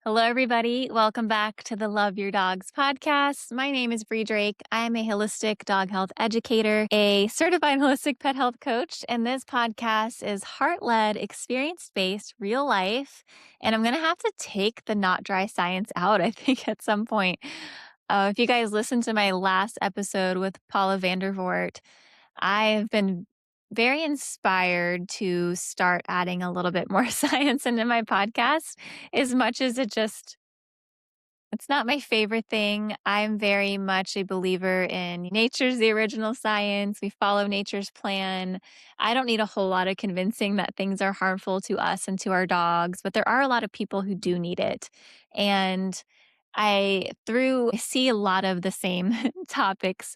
Hello, everybody. Welcome back to the Love Your Dogs podcast. My name is Bre Drake. I am a holistic dog health educator, a certified holistic pet health coach, and this podcast is heart led, experience based, real life. And I'm going to have to take the not dry science out, I think, at some point. If you guys listened to my last episode with Paula Vandervoort, I've been very inspired to start adding a little bit more science into my podcast as much as it's not my favorite thing. I'm very much a believer in nature's the original science. We follow nature's plan. I don't need a whole lot of convincing that things are harmful to us and to our dogs, but there are a lot of people who do need it. And I see a lot of the same topics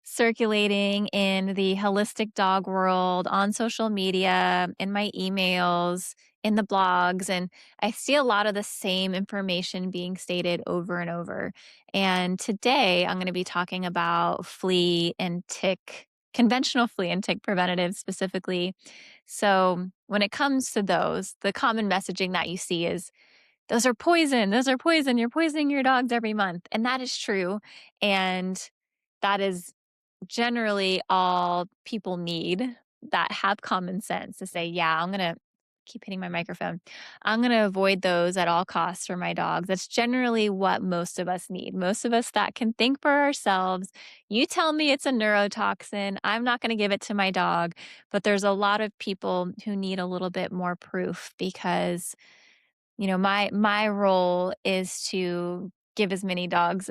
circulating in the holistic dog world, on social media, in my emails, in the blogs. And I see a lot of the same information being stated over and over. And today I'm going to be talking about flea and tick, conventional flea and tick preventatives specifically. So when it comes to those, the common messaging that you see is, those are poison. Those are poison. You're poisoning your dogs every month. And that is true. And that is generally all people need that have common sense to say, yeah, I'm going to keep hitting my microphone. I'm going to avoid those at all costs for my dogs. That's generally what most of us need. Most of us that can think for ourselves. You tell me it's a neurotoxin. I'm not going to give it to my dog. But there's a lot of people who need a little bit more proof because my role is to give as many dog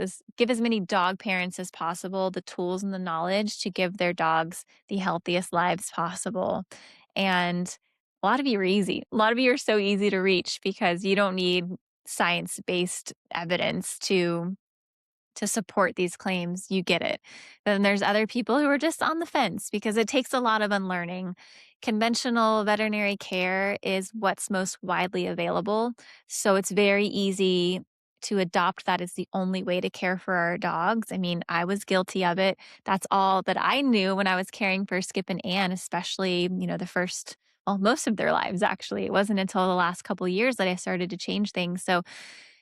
parents as possible the tools and the knowledge to give their dogs the healthiest lives possible. And a lot of you are easy. A lot of you are so easy to reach because you don't need science-based evidence to support these claims. You get it. Then there's other people who are just on the fence because it takes a lot of unlearning. Conventional veterinary care is what's most widely available. So it's very easy to adopt that as the only way to care for our dogs. I mean, I was guilty of it. That's all that I knew when I was caring for Skip and Ann, especially, the first, well, most of their lives, actually. It wasn't until the last couple of years that I started to change things. So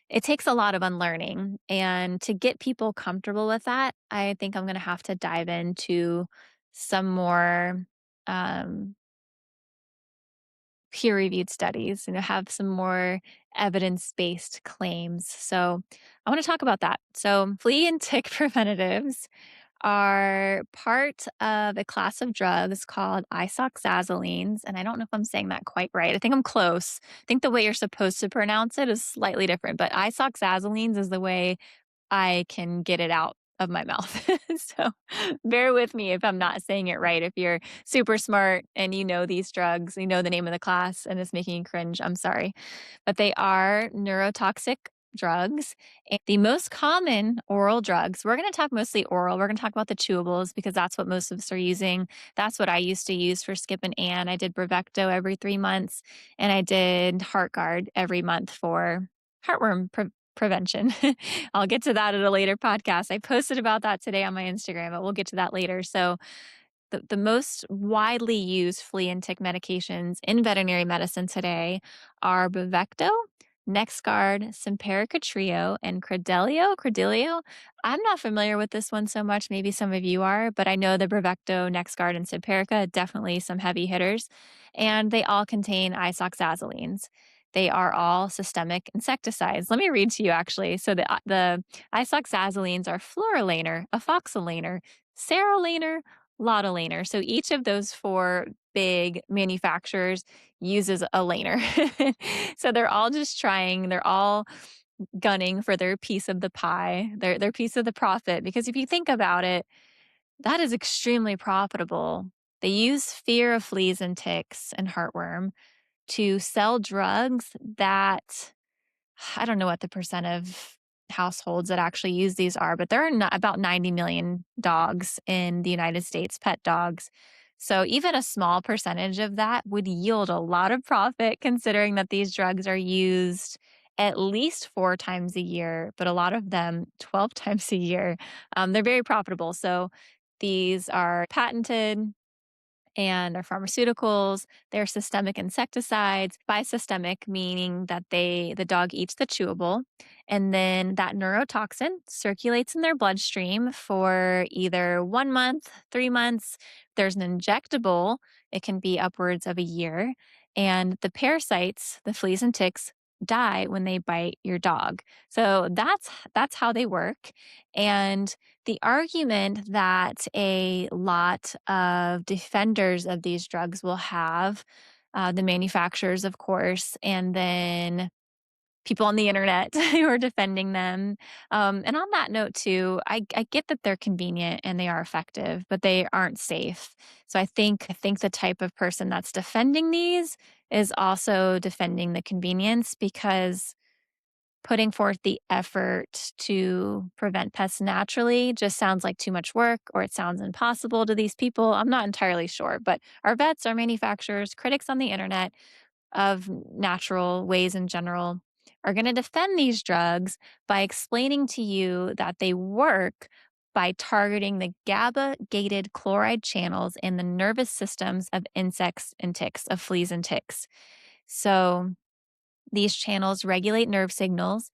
it takes a lot of unlearning. And to get people comfortable with that, I think I'm going to have to dive into some more um, peer reviewed studies, have some more evidence based claims. So I want to talk about that. So, flea and tick preventatives are part of a class of drugs called isoxazolines. And I don't know if I'm saying that quite right. I think I'm close. I think the way you're supposed to pronounce it is slightly different, but isoxazolines is the way I can get it out of my mouth. So bear with me if I'm not saying it right. If you're super smart and you know these drugs, you know the name of the class and it's making you cringe, I'm sorry. But they are neurotoxic drugs. And the most common oral drugs, we're going to talk mostly oral. We're going to talk about the chewables because that's what most of us are using. That's what I used to use for Skip and Ann. I did Bravecto every 3 months and I did HeartGard every month for prevention. I'll get to that at a later podcast. I posted about that today on my Instagram, but we'll get to that later. So, the most widely used flea and tick medications in veterinary medicine today are Bravecto, NexGard, Simparica Trio, and Credelio. I'm not familiar with this one so much. Maybe some of you are, but I know the Bravecto, NexGard, and Simparica, definitely some heavy hitters. And they all contain isoxazolines. They are all systemic insecticides. Let me read to you actually. So the isoxazolines are floralaner, afoxolaner, ceralaner, lottolaner. So each of those four big manufacturers uses a laner. So they're all gunning for their piece of the pie, their piece of the profit. Because if you think about it, that is extremely profitable. They use fear of fleas and ticks and heartworm to sell drugs that I don't know what the percent of households that actually use these are, but there are about 90 million dogs in the United States, pet dogs. So even a small percentage of that would yield a lot of profit considering that these drugs are used at least 4 times a year, but a lot of them 12 times a year. They're very profitable. So these are patented and they're pharmaceuticals, they're systemic insecticides, bisystemic, meaning that the dog eats the chewable, and then that neurotoxin circulates in their bloodstream for either 1 month, 3 months. There's an injectable, it can be upwards of a year, and the parasites, the fleas and ticks, die when they bite your dog. So that's how they work. And the argument that a lot of defenders of these drugs will have, the manufacturers, of course, and then people on the internet who are defending them. And on that note, too, I get that they're convenient and they are effective, but they aren't safe. So I think the type of person that's defending these is also defending the convenience because putting forth the effort to prevent pests naturally just sounds like too much work or it sounds impossible to these people. I'm not entirely sure, but our vets, our manufacturers, critics on the internet of natural ways in general are going to defend these drugs by explaining to you that they work by targeting the GABA gated chloride channels in the nervous systems of insects and ticks, of fleas and ticks. So these channels regulate nerve signals.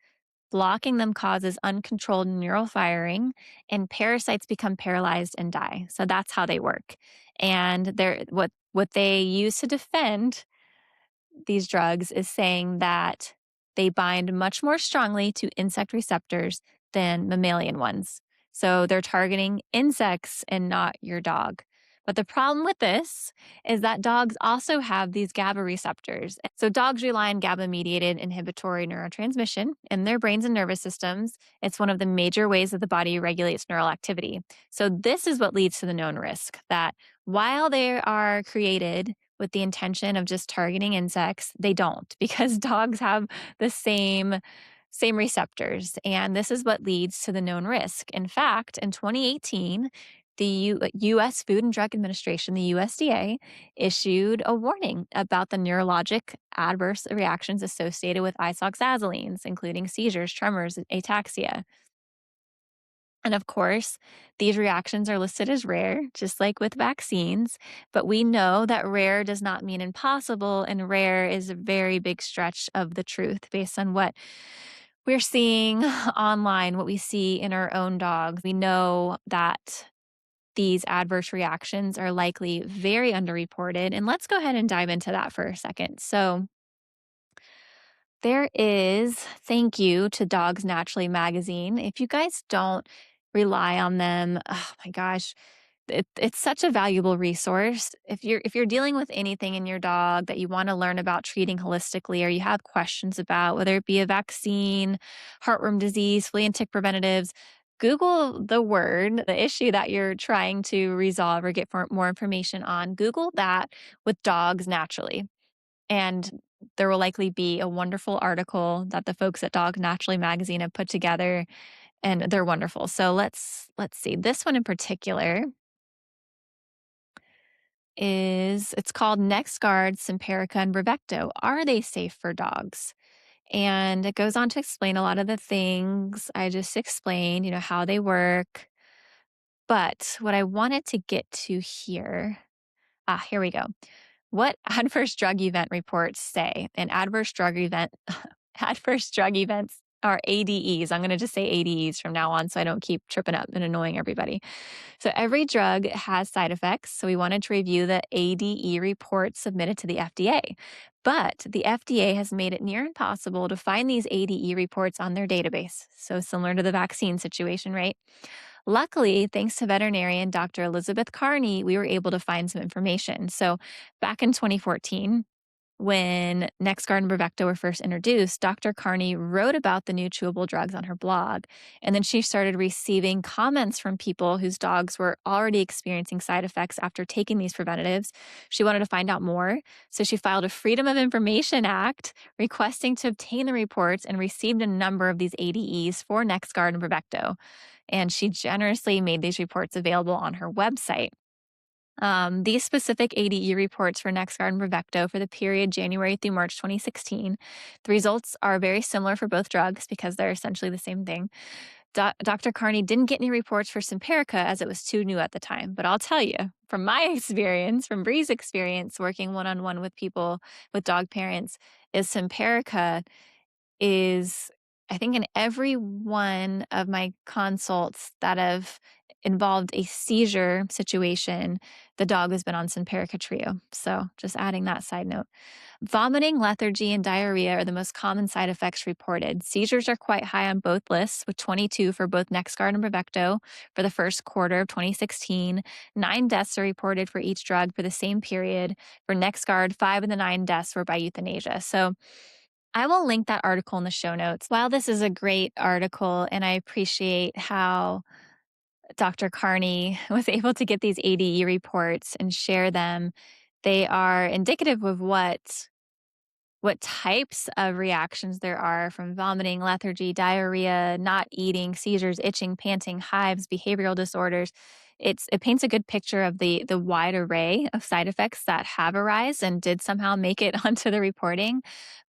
Blocking them causes uncontrolled neural firing, and parasites become paralyzed and die. So that's how they work. And what they use to defend these drugs is saying that they bind much more strongly to insect receptors than mammalian ones. So they're targeting insects and not your dog. But the problem with this is that dogs also have these GABA receptors. So dogs rely on GABA mediated inhibitory neurotransmission in their brains and nervous systems. It's one of the major ways that the body regulates neural activity. So this is what leads to the known risk that while they are created with the intention of just targeting insects, they don't because dogs have the same receptors. And this is what leads to the known risk. In fact, in 2018, the US Food and Drug Administration, the USDA, issued a warning about the neurologic adverse reactions associated with isoxazolines, including seizures, tremors, ataxia. And of course, these reactions are listed as rare, just like with vaccines. But we know that rare does not mean impossible, and rare is a very big stretch of the truth based on what we're seeing online, what we see in our own dogs. We know that these adverse reactions are likely very underreported. And let's go ahead and dive into that for a second. So, there is thank you to Dogs Naturally magazine. If you guys don't rely on them, oh my gosh, it's such a valuable resource. If you're dealing with anything in your dog that you want to learn about treating holistically or you have questions about, whether it be a vaccine, heartworm disease, flea and tick preventatives, Google the word, the issue that you're trying to resolve or get more information on. Google that with Dogs Naturally. And there will likely be a wonderful article that the folks at Dog Naturally magazine have put together, and they're wonderful. So let's see. This one in particular it's called NexGard, Simparica, and Bravecto. Are they safe for dogs? And it goes on to explain a lot of the things I just explained, how they work. But what I wanted to get to here, here we go. What adverse drug event reports say an adverse drug event, adverse drug events are ADEs. I'm going to just say ADEs from now on so I don't keep tripping up and annoying everybody. So every drug has side effects. So we wanted to review the ADE reports submitted to the FDA. But the FDA has made it near impossible to find these ADE reports on their database. So similar to the vaccine situation, right? Luckily, thanks to veterinarian Dr. Elizabeth Carney, we were able to find some information. So back in 2014, when NexGard and Bravecto were first introduced, Dr. Carney wrote about the new chewable drugs on her blog. And then she started receiving comments from people whose dogs were already experiencing side effects after taking these preventatives. She wanted to find out more. So she filed a Freedom of Information Act requesting to obtain the reports and received a number of these ADEs for NexGard and Bravecto. And she generously made these reports available on her website. These specific ADE reports for NexGard and Bravecto for the period January through March 2016, the results are very similar for both drugs because they're essentially the same thing. Dr. Carney didn't get any reports for Simparica as it was too new at the time. But I'll tell you, from my experience, from Bre's experience working one-on-one with people, with dog parents, is Simparica is, I think in every one of my consults that have involved a seizure situation, the dog has been on Simparica Trio. So just adding that side note. Vomiting, lethargy, and diarrhea are the most common side effects reported. Seizures are quite high on both lists, with 22 for both NexGard and Bravecto for the first quarter of 2016. 9 deaths are reported for each drug for the same period. For NexGard, 5 of the 9 deaths were by euthanasia. So I will link that article in the show notes. While this is a great article, and I appreciate how Dr. Carney was able to get these ADE reports and share them, they are indicative of what types of reactions there are, from vomiting, lethargy, diarrhea, not eating, seizures, itching, panting, hives, behavioral disorders. It paints a good picture of the wide array of side effects that have arisen and did somehow make it onto the reporting.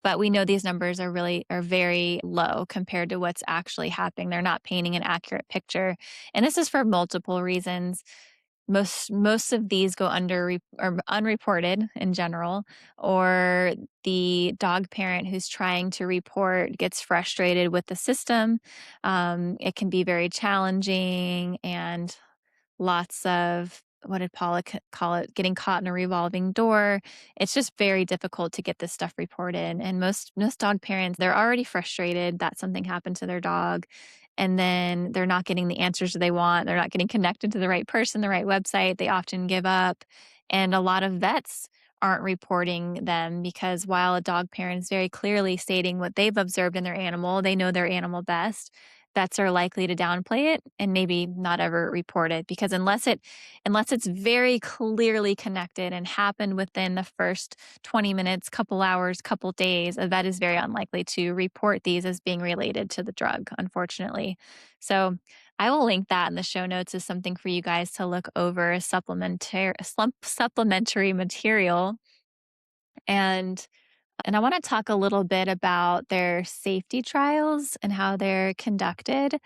But we know these numbers are very low compared to what's actually happening. They're not painting an accurate picture. And this is for multiple reasons. Most of these go or unreported in general, or the dog parent who's trying to report gets frustrated with the system. It can be very challenging, and lots of, what did Paula call it, getting caught in a revolving door. It's just very difficult to get this stuff reported. And most dog parents, they're already frustrated that something happened to their dog. And then they're not getting the answers that they want. They're not getting connected to the right person, the right website. They often give up. And a lot of vets aren't reporting them because while a dog parent is very clearly stating what they've observed in their animal, they know their animal best. Vets are likely to downplay it and maybe not ever report it, because unless it's very clearly connected and happened within the first 20 minutes, couple hours, couple days, a vet is very unlikely to report these as being related to the drug, unfortunately. So I will link that in the show notes as something for you guys to look over as supplementary material. And I want to talk a little bit about their safety trials and how they're conducted.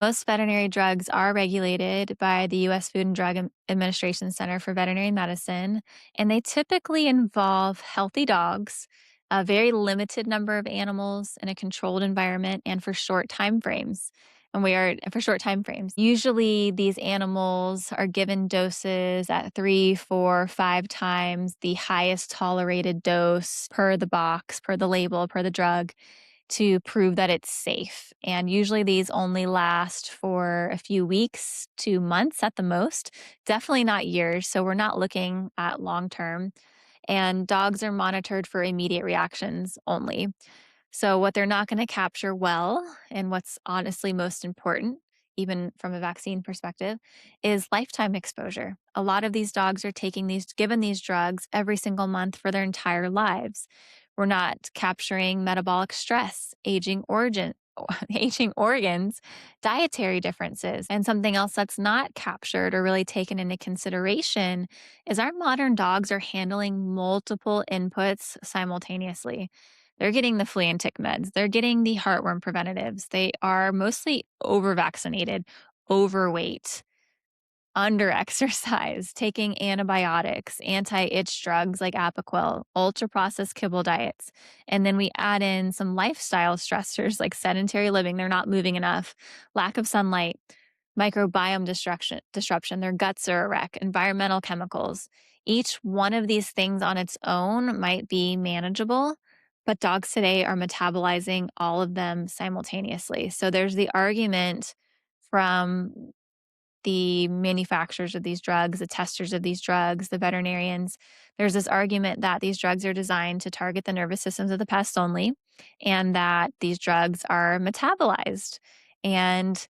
Most veterinary drugs are regulated by the U.S. Food and Drug Administration Center for Veterinary Medicine, and they typically involve healthy dogs, a very limited number of animals in a controlled environment, and for short time frames. Usually, these animals are given doses at 3, 4, 5 times the highest tolerated dose per the box, per the label, per the drug, to prove that it's safe. And usually these only last for a few weeks to months at the most, definitely not years. So we're not looking at long term. And dogs are monitored for immediate reactions only. So, what they're not going to capture well, and what's honestly most important, even from a vaccine perspective, is lifetime exposure. A lot of these dogs are given these drugs every single month for their entire lives. We're not capturing metabolic stress, aging organs, dietary differences. And something else that's not captured or really taken into consideration is our modern dogs are handling multiple inputs simultaneously. They're getting the flea and tick meds. They're getting the heartworm preventatives. They are mostly over vaccinated, overweight, under exercise, taking antibiotics, anti-itch drugs like Apoquel, ultra processed kibble diets. And then we add in some lifestyle stressors like sedentary living. They're not moving enough, lack of sunlight, microbiome disruption. Their guts are a wreck, environmental chemicals. Each one of these things on its own might be manageable, but dogs today are metabolizing all of them simultaneously. So there's the argument from the manufacturers of these drugs, the testers of these drugs, the veterinarians. There's this argument that these drugs are designed to target the nervous systems of the pest only, and that these drugs are metabolized and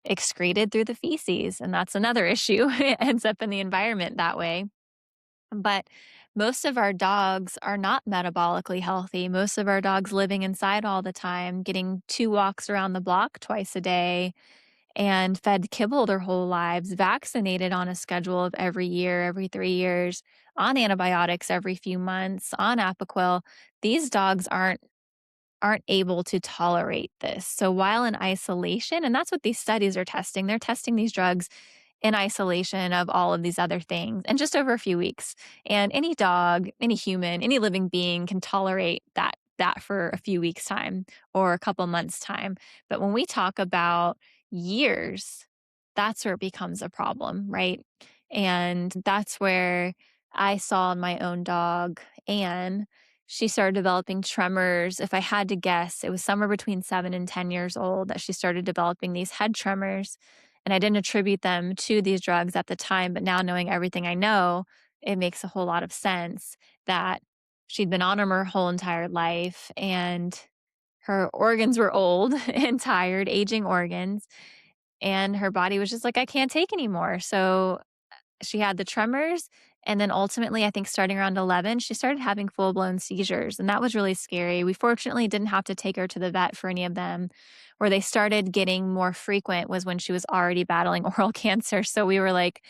excreted through the feces. And that's another issue. It ends up in the environment that way. But most of our dogs are not metabolically healthy. Most of our dogs living inside all the time, getting 2 walks around the block twice a day, and fed kibble their whole lives, vaccinated on a schedule of every year, every 3 years, on antibiotics every few months, on Apoquel. These dogs aren't aren't able to tolerate this. So while in isolation, and that's what these studies are testing, they're testing these drugs in isolation of all of these other things and just over a few weeks. And any dog, any human, any living being can tolerate that for a few weeks time or a couple months time. But when we talk about years, that's where it becomes a problem, right? And that's where I saw in my own dog, Anne, she started developing tremors. If I had to guess, it was somewhere between 7 and 10 years old that she started developing these head tremors. And I didn't attribute them to these drugs at the time, but now knowing everything I know, it makes a whole lot of sense that she'd been on them her whole entire life and her organs were old and tired, aging organs. And her body was just like, I can't take anymore. So she had the tremors. And then ultimately, I think starting around 11, she started having full blown seizures. And that was really scary. We fortunately didn't have to take her to the vet for any of them. Where they started getting more frequent was when she was already battling oral cancer. So we were like,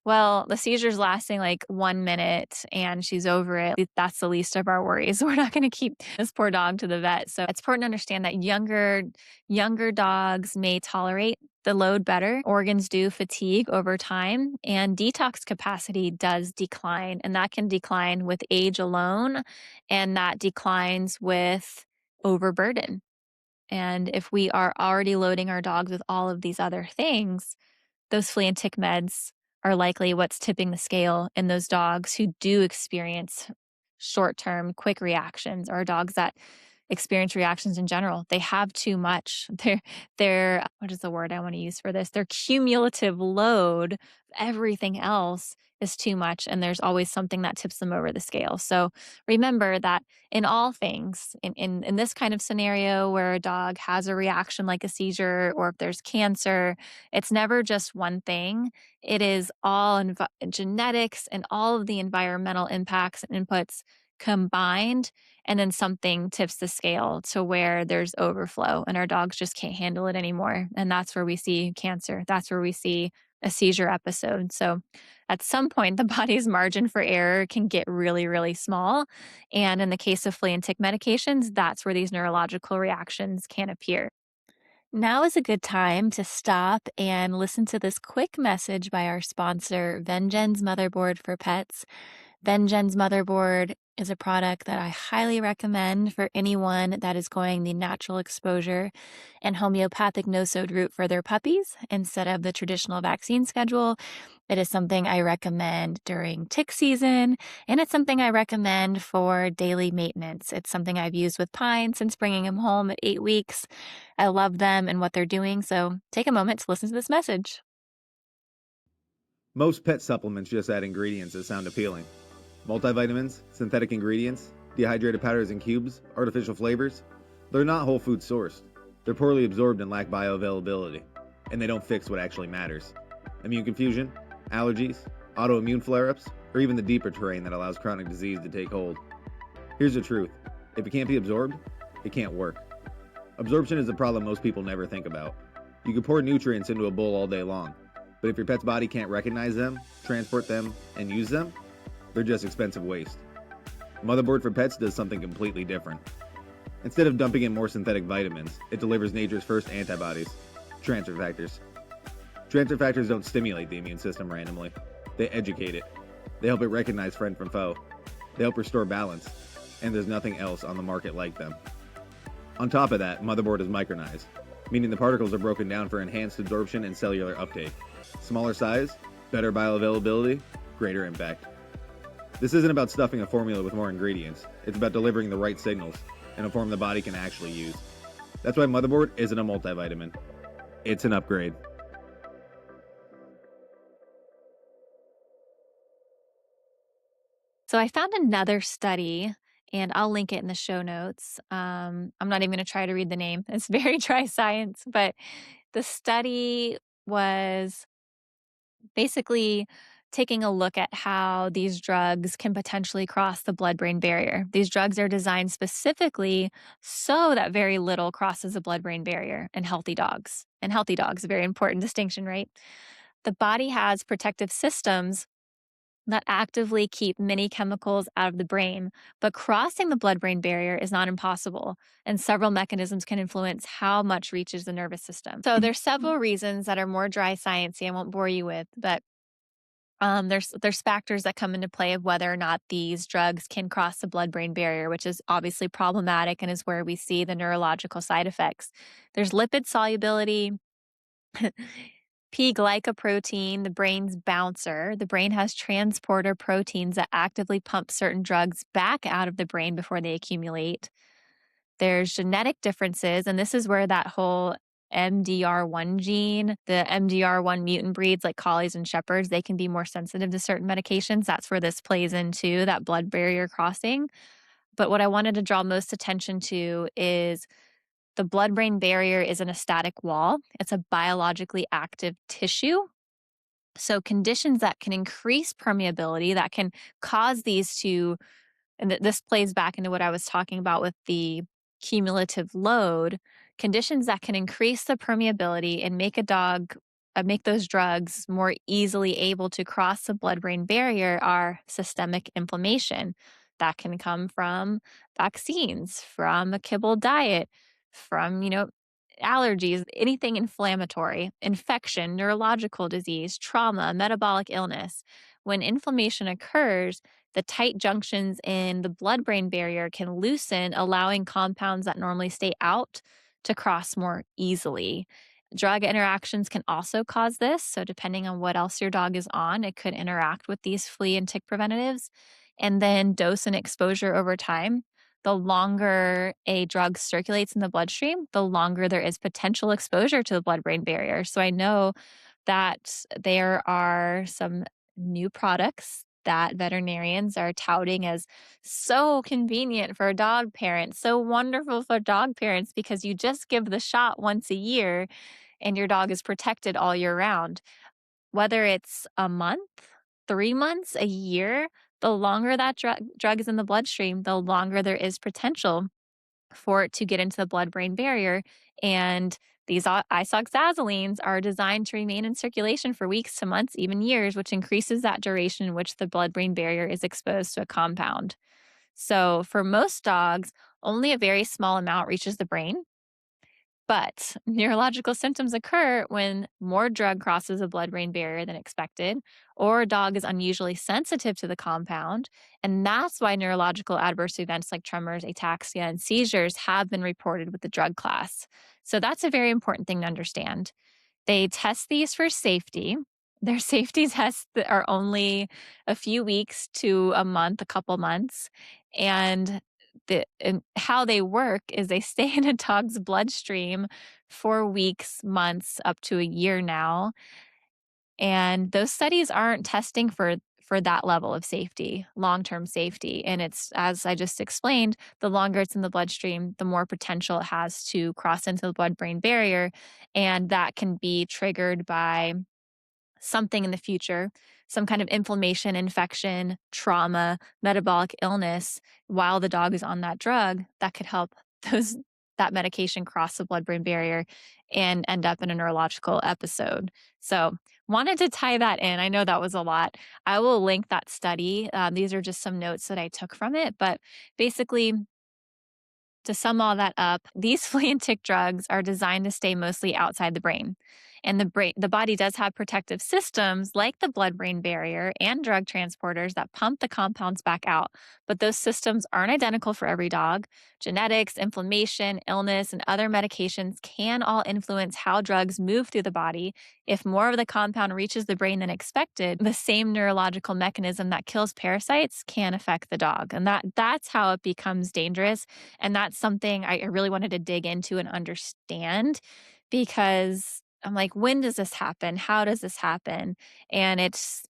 well, the seizure's lasting like 1 minute and she's over it. That's the least of our worries. We're not going to keep this poor dog to the vet. So it's important to understand that younger dogs may tolerate the load better. Organs do fatigue over time and detox capacity does decline. And that can decline with age alone. And that declines with overburden. And if we are already loading our dogs with all of these other things, those flea and tick meds are likely what's tipping the scale in those dogs who do experience short-term quick reactions or dogs that experience reactions in general. They have too much. Their what is the word I want to use for this? Their cumulative load, everything else is too much. And there's always something that tips them over the scale. So remember that in all things, in this kind of scenario where a dog has a reaction like a seizure or if there's cancer, it's never just one thing. It is all genetics and all of the environmental impacts and inputs combined, and then something tips the scale to where there's overflow and our dogs just can't handle it anymore. And that's where we see cancer. That's where we see a seizure episode. So at some point, the body's margin for error can get really, really small. And in the case of flea and tick medications, that's where these neurological reactions can appear. Now is a good time to stop and listen to this quick message by our sponsor, Vengeance Motherboard for Pets. Vengeance Motherboard is a product that I highly recommend for anyone that is going the natural exposure and homeopathic no-sode route for their puppies instead of the traditional vaccine schedule. It is something I recommend during tick season, and it's something I recommend for daily maintenance. It's something I've used with Pine since bringing him home at 8 weeks. I love them and what they're doing, so take a moment to listen to this message. Most pet supplements just add ingredients that sound appealing. Multivitamins, synthetic ingredients, dehydrated powders and cubes, artificial flavors. They're not whole food sourced. They're poorly absorbed and lack bioavailability. And they don't fix what actually matters. Immune confusion, allergies, autoimmune flare-ups, or even the deeper terrain that allows chronic disease to take hold. Here's the truth. If it can't be absorbed, it can't work. Absorption is a problem most people never think about. You can pour nutrients into a bowl all day long, but if your pet's body can't recognize them, transport them, and use them, they're just expensive waste. Motherboard for Pets does something completely different. Instead of dumping in more synthetic vitamins, it delivers nature's first antibodies, transfer factors. Transfer factors don't stimulate the immune system randomly. They educate it. They help it recognize friend from foe. They help restore balance, and there's nothing else on the market like them. On top of that, Motherboard is micronized, meaning the particles are broken down for enhanced absorption and cellular uptake. Smaller size, better bioavailability, greater impact. This isn't about stuffing a formula with more ingredients. It's about delivering the right signals in a form the body can actually use. That's why Motherboard isn't a multivitamin. It's an upgrade. So I found another study, and I'll link it in the show notes. I'm not even going to try to read the name. It's very dry science, but the study was basically taking a look at how these drugs can potentially cross the blood-brain barrier. These drugs are designed specifically so that very little crosses the blood-brain barrier in healthy dogs. And healthy dogs, a very important distinction, right? The body has protective systems that actively keep many chemicals out of the brain, but crossing the blood brain barrier is not impossible, and several mechanisms can influence how much reaches the nervous system. So, there's several reasons that are more dry sciencey I won't bore you with, but there's factors that come into play of whether or not these drugs can cross the blood-brain barrier, which is obviously problematic and is where we see the neurological side effects. There's lipid solubility, P-glycoprotein, the brain's bouncer. The brain has transporter proteins that actively pump certain drugs back out of the brain before they accumulate. There's genetic differences, and this is where that whole MDR1 gene, the MDR1 mutant breeds like collies and shepherds, they can be more sensitive to certain medications. That's where this plays into that blood barrier crossing. But what I wanted to draw most attention to is the blood brain barrier isn't a static wall, it's a biologically active tissue. So, conditions that can increase permeability, that can cause these to and this plays back into what I was talking about with the cumulative load, conditions that can increase the permeability and make those drugs more easily able to cross the blood-brain barrier are systemic inflammation. That can come from vaccines, from a kibble diet, from, allergies, anything inflammatory, infection, neurological disease, trauma, metabolic illness. When inflammation occurs, the tight junctions in the blood brain barrier can loosen, allowing compounds that normally stay out to cross more easily. Drug interactions can also cause this. So, depending on what else your dog is on, it could interact with these flea and tick preventatives. And then dose and exposure over time. The longer a drug circulates in the bloodstream, the longer there is potential exposure to the blood brain barrier. So, I know that there are some new products that veterinarians are touting as so convenient for dog parents, so wonderful for dog parents because you just give the shot once a year and your dog is protected all year round. Whether it's a month, 3 months, a year, the longer that drug is in the bloodstream, the longer there is potential for it to get into the blood brain barrier. And these isoxazolines are designed to remain in circulation for weeks to months, even years, which increases that duration in which the blood brain barrier is exposed to a compound. So, for most dogs, only a very small amount reaches the brain. But neurological symptoms occur when more drug crosses a blood brain barrier than expected, or a dog is unusually sensitive to the compound. And that's why neurological adverse events like tremors, ataxia, and seizures have been reported with the drug class. So that's a very important thing to understand. They test these for safety. Their safety tests that are only a few weeks to a month, a couple months. And how they work is they stay in a dog's bloodstream for weeks, months, up to a year now. And those studies aren't testing for that level of safety, long-term safety. And it's, as I just explained, the longer it's in the bloodstream, the more potential it has to cross into the blood-brain barrier. And that can be triggered by something in the future, some kind of inflammation, infection, trauma, metabolic illness while the dog is on that drug that could help those that medication cross the blood-brain barrier and end up in a neurological episode. So, wanted to tie that in. I know that was a lot. I will link that study. These are just some notes that I took from it, but basically, to sum all that up, these flea and tick drugs are designed to stay mostly outside the brain. And the body does have protective systems like the blood-brain barrier and drug transporters that pump the compounds back out. But those systems aren't identical for every dog. Genetics, inflammation, illness, and other medications can all influence how drugs move through the body. If more of the compound reaches the brain than expected, the same neurological mechanism that kills parasites can affect the dog. And that's how it becomes dangerous. And that's something I really wanted to dig into and understand because I'm like, when does this happen? How does this happen? And it's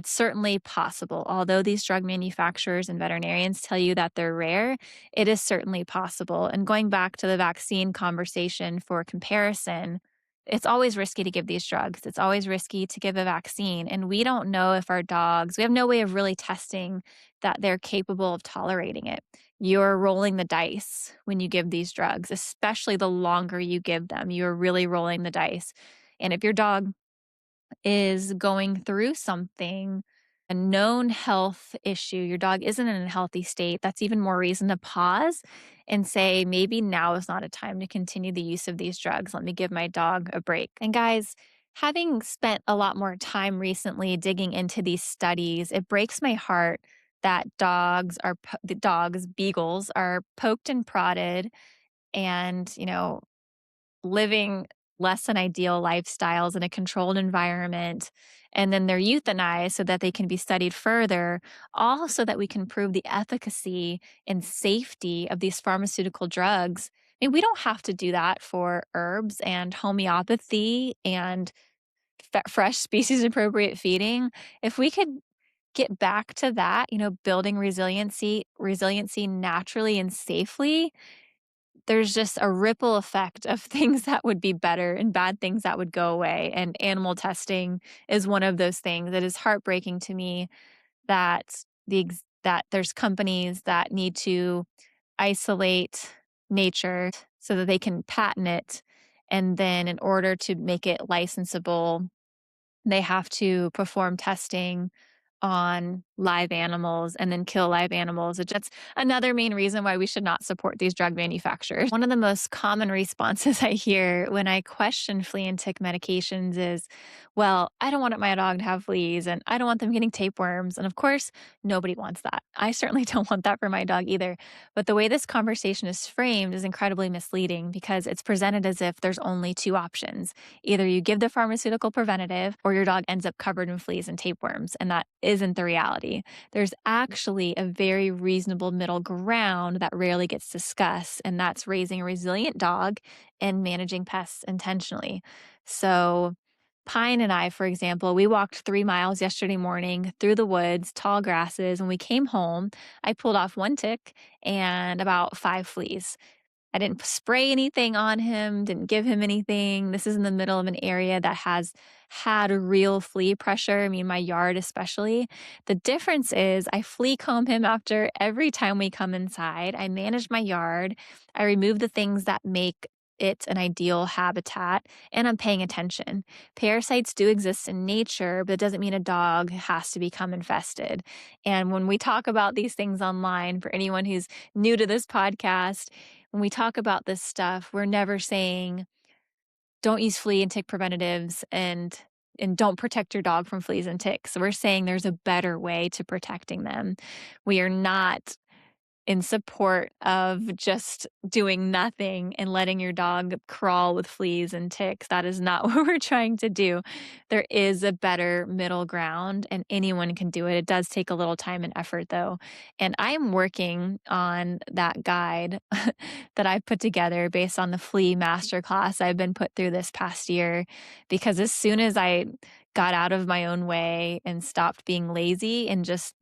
certainly possible. Although these drug manufacturers and veterinarians tell you that they're rare, it is certainly possible. And going back to the vaccine conversation for comparison, it's always risky to give these drugs. It's always risky to give a vaccine. And we don't know if our dogs, we have no way of really testing that they're capable of tolerating it. You're rolling the dice when you give these drugs, especially the longer you give them. You're really rolling the dice. And if your dog is going through something a known health issue, your dog isn't in a healthy state, that's even more reason to pause and say, maybe now is not a time to continue the use of these drugs. Let me give my dog a break. And guys, having spent a lot more time recently digging into these studies, it breaks my heart that the dogs, beagles, are poked and prodded and, living less than ideal lifestyles in a controlled environment. And then they're euthanized so that they can be studied further, all so that we can prove the efficacy and safety of these pharmaceutical drugs. I mean, we don't have to do that for herbs and homeopathy and fresh species appropriate feeding. If we could get back to that, building resiliency naturally and safely, there's just a ripple effect of things that would be better and bad things that would go away. And animal testing is one of those things that is heartbreaking to me that that there's companies that need to isolate nature so that they can patent it. And then in order to make it licensable, they have to perform testing on live animals and then kill live animals. That's another main reason why we should not support these drug manufacturers. One of the most common responses I hear when I question flea and tick medications is, well, I don't want my dog to have fleas and I don't want them getting tapeworms. And of course, nobody wants that. I certainly don't want that for my dog either. But the way this conversation is framed is incredibly misleading because it's presented as if there's only two options. Either you give the pharmaceutical preventative or your dog ends up covered in fleas and tapeworms. And that isn't the reality. There's actually a very reasonable middle ground that rarely gets discussed, and that's raising a resilient dog and managing pests intentionally. So, Pine and I, for example, we walked 3 miles yesterday morning through the woods, tall grasses. When we came home, I pulled off one tick and about 5 fleas. I didn't spray anything on him, didn't give him anything. This is in the middle of an area that has had real flea pressure. I mean, my yard especially. The difference is I flea comb him after every time we come inside. I manage my yard. I remove the things that make it an ideal habitat, and I'm paying attention. Parasites do exist in nature, but it doesn't mean a dog has to become infested. And when we talk about these things online, for anyone who's new to this podcast, when we talk about this stuff, we're never saying don't use flea and tick preventatives and don't protect your dog from fleas and ticks. So we're saying there's a better way to protecting them. We are not in support of just doing nothing and letting your dog crawl with fleas and ticks. That is not what we're trying to do. There is a better middle ground and anyone can do it. It does take a little time and effort though. And I'm working on that guide that I put together based on the flea masterclass I've been put through this past year, because as soon as I got out of my own way and stopped being lazy and just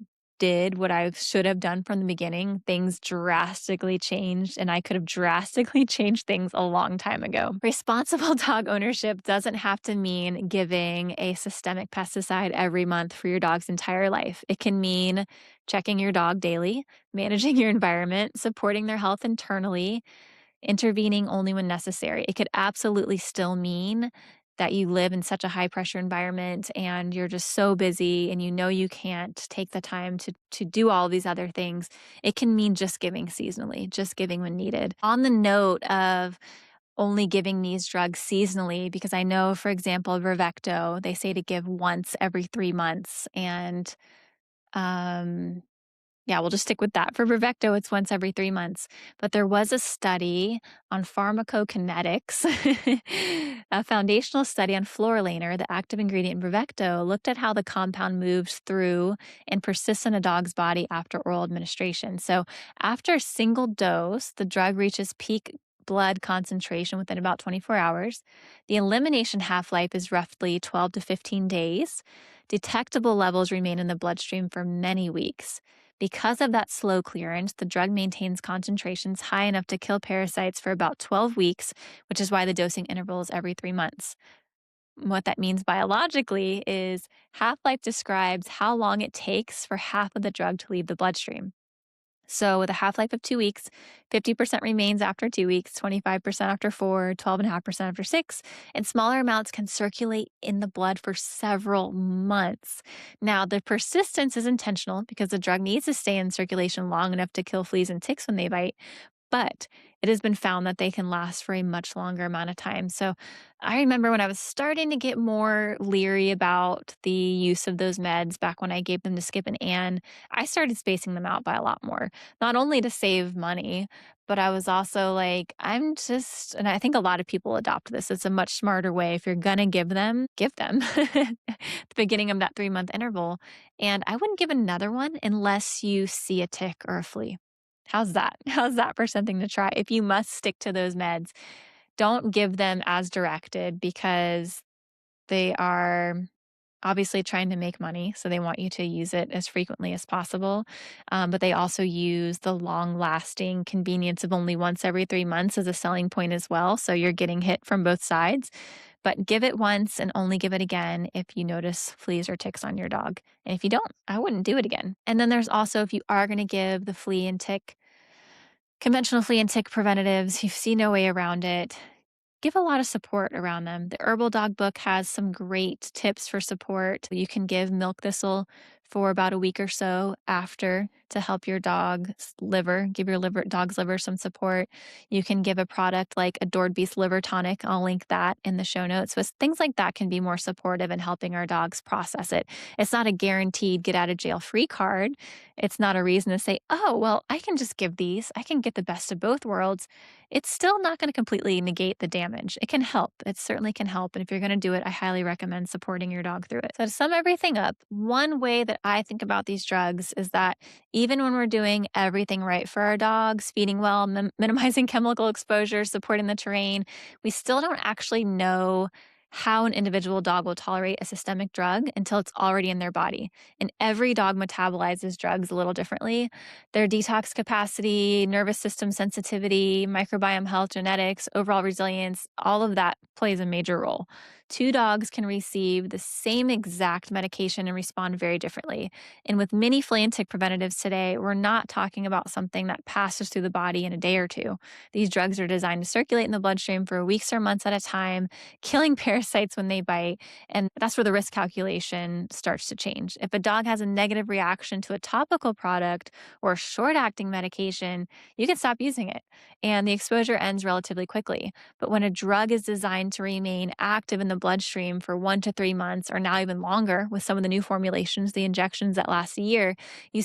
did what I should have done from the beginning, things drastically changed, and I could have drastically changed things a long time ago. Responsible dog ownership doesn't have to mean giving a systemic pesticide every month for your dog's entire life. It can mean checking your dog daily, managing your environment, supporting their health internally, intervening only when necessary. It could absolutely still mean that you live in such a high pressure environment and you're just so busy and you can't take the time to do all these other things. It can mean just giving seasonally, just giving when needed. On the note of only giving these drugs seasonally, because I know, for example, Bravecto, they say to give once every 3 months. And yeah, we'll just stick with that. For Bravecto, it's once every 3 months. But there was a study on pharmacokinetics, a foundational study on floralaner, the active ingredient in Bravecto, looked at how the compound moves through and persists in a dog's body after oral administration. So after a single dose, the drug reaches peak blood concentration within about 24 hours. The elimination half-life is roughly 12 to 15 days. Detectable levels remain in the bloodstream for many weeks. Because of that slow clearance, the drug maintains concentrations high enough to kill parasites for about 12 weeks, which is why the dosing interval is every 3 months. What that means biologically is half-life describes how long it takes for half of the drug to leave the bloodstream. So with a half-life of 2 weeks, 50% remains after 2 weeks, 25% after 4, 12.5% after 6, and smaller amounts can circulate in the blood for several months. Now, the persistence is intentional because the drug needs to stay in circulation long enough to kill fleas and ticks when they bite, but it has been found that they can last for a much longer amount of time. So I remember when I was starting to get more leery about the use of those meds back when I gave them to Skip and Ann, I started spacing them out by a lot more, not only to save money, but I was also like, and I think a lot of people adopt this. It's a much smarter way. If you're going to give them at the beginning of that 3-month interval. And I wouldn't give another one unless you see a tick or a flea. How's that? How's that for something to try? If you must stick to those meds, don't give them as directed because they are obviously trying to make money. So they want you to use it as frequently as possible. But they also use the long lasting convenience of only once every 3 months as a selling point as well. So you're getting hit from both sides. But give it once and only give it again if you notice fleas or ticks on your dog. And if you don't, I wouldn't do it again. And then there's also if you are going to give the flea and tick conventional flea and tick preventatives, you see no way around it. Give a lot of support around them. The Herbal Dog book has some great tips for support. You can give milk thistle for about a week or so after to help your dog's liver, give your dog's liver some support. You can give a product like Adored Beast Liver Tonic. I'll link that in the show notes. But things like that can be more supportive in helping our dogs process it. It's not a guaranteed get out of jail free card. It's not a reason to say, oh, well, I can just give these. I can get the best of both worlds. It's still not going to completely negate the damage. It can help. It certainly can help. And if you're going to do it, I highly recommend supporting your dog through it. So, to sum everything up, one way that I think about these drugs is that even when we're doing everything right for our dogs, feeding well, minimizing chemical exposure, supporting the terrain, we still don't actually know how an individual dog will tolerate a systemic drug until it's already in their body. And every dog metabolizes drugs a little differently. Their detox capacity, nervous system sensitivity, microbiome health, genetics, overall resilience, all of that plays a major role. Two dogs can receive the same exact medication and respond very differently. And with many flea and tick preventatives today, we're not talking about something that passes through the body in a day or two. These drugs are designed to circulate in the bloodstream for weeks or months at a time, killing parasites when they bite. And that's where the risk calculation starts to change. If a dog has a negative reaction to a topical product or short acting medication, you can stop using it and the exposure ends relatively quickly. But when a drug is designed to remain active in the bloodstream for 1 to 3 months or now even longer with some of the new formulations, the injections that last a year, you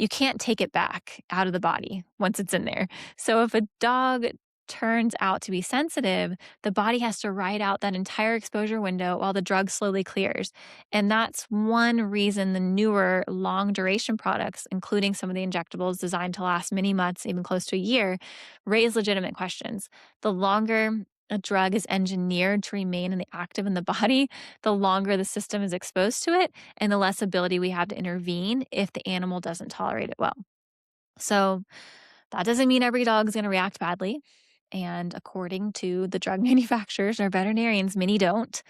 can't take it back out of the body once it's in there. So if a dog turns out to be sensitive, the body has to ride out that entire exposure window while the drug slowly clears. And that's one reason the newer long duration products, including some of the injectables designed to last many months, even close to a year, raise legitimate questions. The longer a drug is engineered to remain in the active in the body, the longer the system is exposed to it, and the less ability we have to intervene if the animal doesn't tolerate it well. So that doesn't mean every dog is going to react badly. And according to the drug manufacturers or veterinarians, many don't.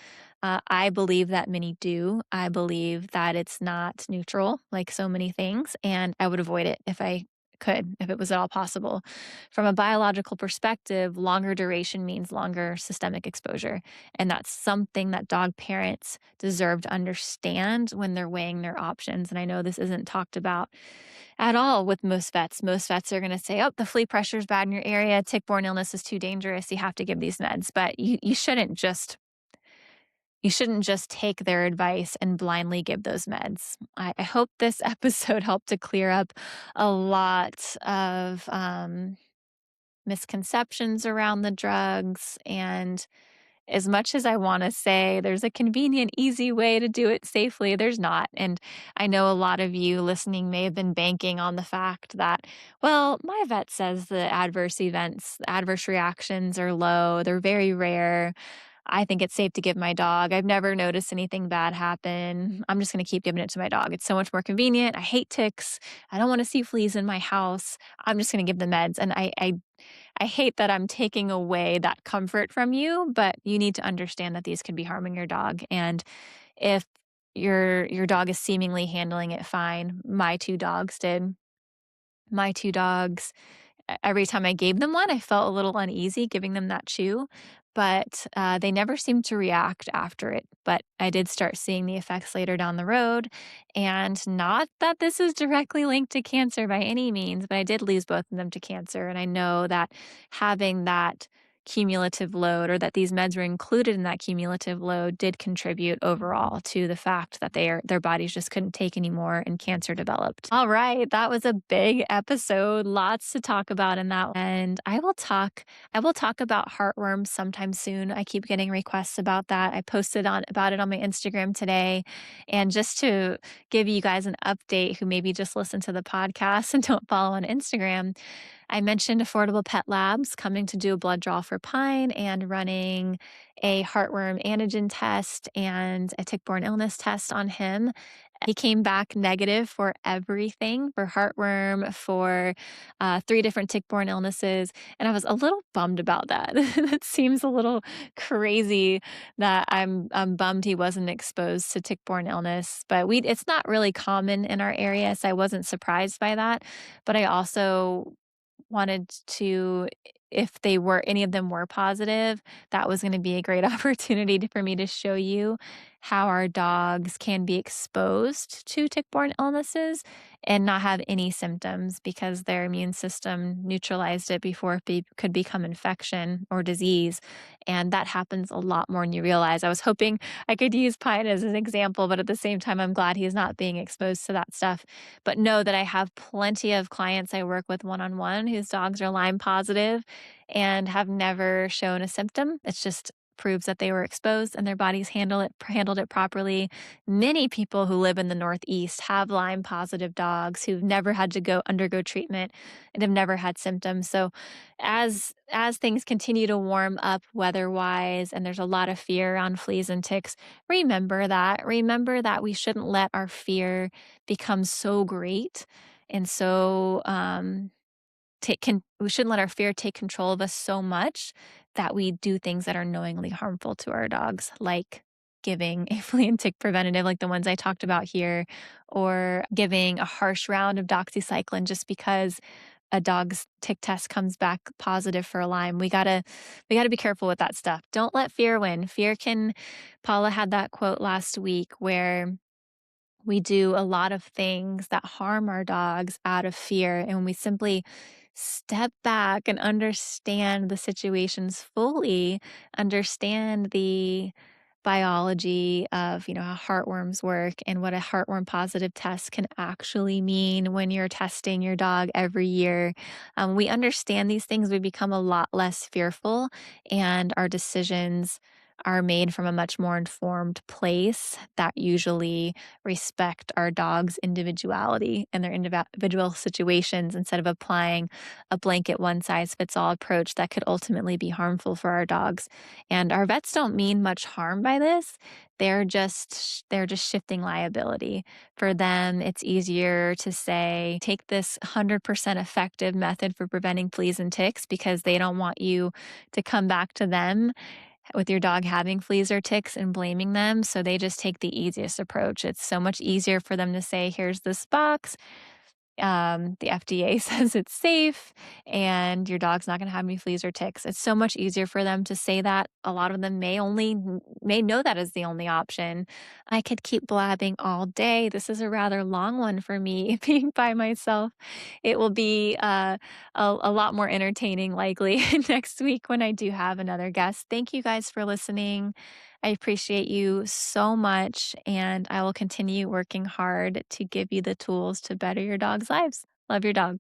I believe that many do. I believe that it's not neutral like so many things, and I would avoid it if I could, if it was at all possible. From a biological perspective, longer duration means longer systemic exposure. And that's something that dog parents deserve to understand when they're weighing their options. And I know this isn't talked about at all with most vets. Most vets are going to say, oh, the flea pressure is bad in your area. Tick-borne illness is too dangerous. You have to give these meds. But you shouldn't just take their advice and blindly give those meds. I hope this episode helped to clear up a lot of misconceptions around the drugs. And as much as I want to say there's a convenient, easy way to do it safely, there's not. And I know a lot of you listening may have been banking on the fact that, well, my vet says the adverse reactions are low, they're very rare. I think it's safe to give my dog. I've never noticed anything bad happen. I'm just going to keep giving it to my dog. It's so much more convenient. I hate ticks. I don't want to see fleas in my house. I'm just going to give the meds. And I hate that I'm taking away that comfort from you, but you need to understand that these could be harming your dog. And if your dog is seemingly handling it fine, my two dogs did. My 2 dogs, every time I gave them one, I felt a little uneasy giving them that chew, but, they never seemed to react after it, but I did start seeing the effects later down the road, and not that this is directly linked to cancer by any means, but I did lose both of them to cancer, and I know that having that cumulative load or that these meds were included in that cumulative load did contribute overall to the fact that their bodies just couldn't take anymore and cancer developed. All right, that was a big episode, lots to talk about in that, and I will talk about heartworms sometime soon. I keep getting requests about that. I posted on about it on my Instagram today, and just to give you guys an update who maybe just listen to the podcast and don't follow on Instagram, I mentioned Affordable Pet Labs coming to do a blood draw for Pine and running a heartworm antigen test and a tick-borne illness test on him. He came back negative for everything, for heartworm, for 3 different tick-borne illnesses, and I was a little bummed about that. It seems a little crazy that I'm bummed he wasn't exposed to tick-borne illness, but it's not really common in our area, so I wasn't surprised by that. But I also wanted to, if they were any of them were positive, that was gonna be a great opportunity for me to show you how our dogs can be exposed to tick-borne illnesses and not have any symptoms because their immune system neutralized it before it could become infection or disease, and that happens a lot more than you realize. I was hoping I could use Pine as an example, but at the same time, I'm glad he's not being exposed to that stuff. But know that I have plenty of clients I work with one-on-one whose dogs are Lyme positive and have never shown a symptom. It's just proves that they were exposed and their bodies handled it properly. Many people who live in the Northeast have Lyme positive dogs who've never had to go undergo treatment and have never had symptoms. So as things continue to warm up weather-wise and there's a lot of fear around fleas and ticks, remember that. Remember that we shouldn't let our fear become so great and so we shouldn't let our fear take control of us so much that we do things that are knowingly harmful to our dogs, like giving a flea and tick preventative like the ones I talked about here, or giving a harsh round of doxycycline just because a dog's tick test comes back positive for Lyme. We gotta be careful with that stuff. Don't let fear win. Paula had that quote last week where we do a lot of things that harm our dogs out of fear, and when we simply step back and understand the situations fully, understand the biology of, how heartworms work and what a heartworm positive test can actually mean when you're testing your dog every year. We understand these things, we become a lot less fearful, and our decisions are made from a much more informed place that usually respect our dog's individuality and their individual situations instead of applying a blanket one size fits all approach that could ultimately be harmful for our dogs. And our vets don't mean much harm by this. They're just shifting liability. For them, it's easier to say, take this 100% effective method for preventing fleas and ticks because they don't want you to come back to them with your dog having fleas or ticks and blaming them. So they just take the easiest approach. It's so much easier for them to say, here's this box. The FDA says it's safe and your dog's not going to have any fleas or ticks. It's so much easier for them to say that. A lot of them may know that is the only option. I could keep blabbing all day. This is a rather long one for me being by myself. It will be a lot more entertaining likely next week when I do have another guest. Thank you guys for listening. I appreciate you so much, and I will continue working hard to give you the tools to better your dog's lives. Love your dogs.